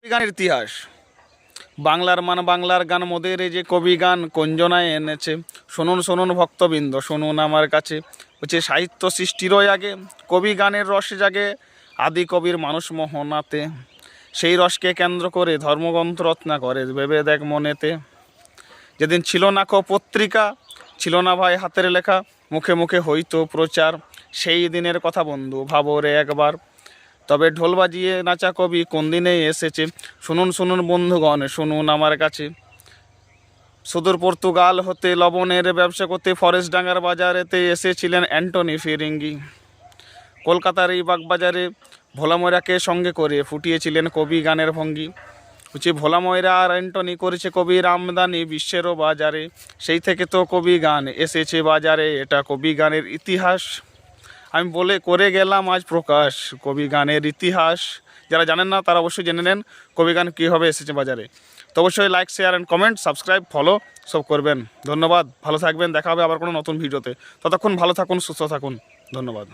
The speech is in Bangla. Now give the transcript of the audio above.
গানের ইতিহাস বাংলার বাংলার গান মোদের এই যে কবি গান কঞ্জনায় এনেছে। শুনুন শুনুন ভক্তবৃন্দ, শুনুন আমার কাছে। হচ্ছে সাহিত্য সৃষ্টিরই আগে কবি গানের রস জাগে আদি কবির মানুষ মোহনাতে। সেই রসকে কেন্দ্র করে ধর্মগ্রন্থ রচনা করে ভেবে দেখ মনেতে। যেদিন ছিল না পত্রিকা, ছিল না ভাই হাতের লেখা, মুখে মুখে হইতো প্রচার। সেই দিনের কথা বন্ধু ভাবো রে একবার। তবে ঢোল বাজিয়ে নাচা কবি কোন দিনে এসেছে। শুনুন শুনুন বন্ধুগণ, শুনুন আমার কাছে। সুদূর পর্তুগাল হতে লবণের ব্যবসা করতে ফরেস্টডাঙ্গার বাজারেতে এসেছিলেন অ্যান্টনি ফিরিঙ্গি। কলকাতার এই বাগবাজারে ভোলা ময়রাকে সঙ্গে করে ফুটিয়েছিলেন কবি গানের ভঙ্গি। হচ্ছে ভোলা ময়রা আর অ্যান্টনি করেছে কবির আমদানি বিশ্বেরও বাজারে। সেই থেকে তো কবি গান এসেছে বাজারে, এটা কবি গানের ইতিহাস। আমি বলে করে গেলাম আজ প্রকাশ কবি গানের ইতিহাস। যারা জানেন না তারা অবশ্যই জেনে নেন কবি গান কীভাবে এসেছে বাজারে। তো অবশ্যই like, share and comment, subscribe, follow সব করবেন। ধন্যবাদ, ভালো থাকবেন, দেখা হবে আবার কোনো নতুন ভিডিওতে। ততক্ষণ ভালো থাকুন, সুস্থ থাকুন, ধন্যবাদ।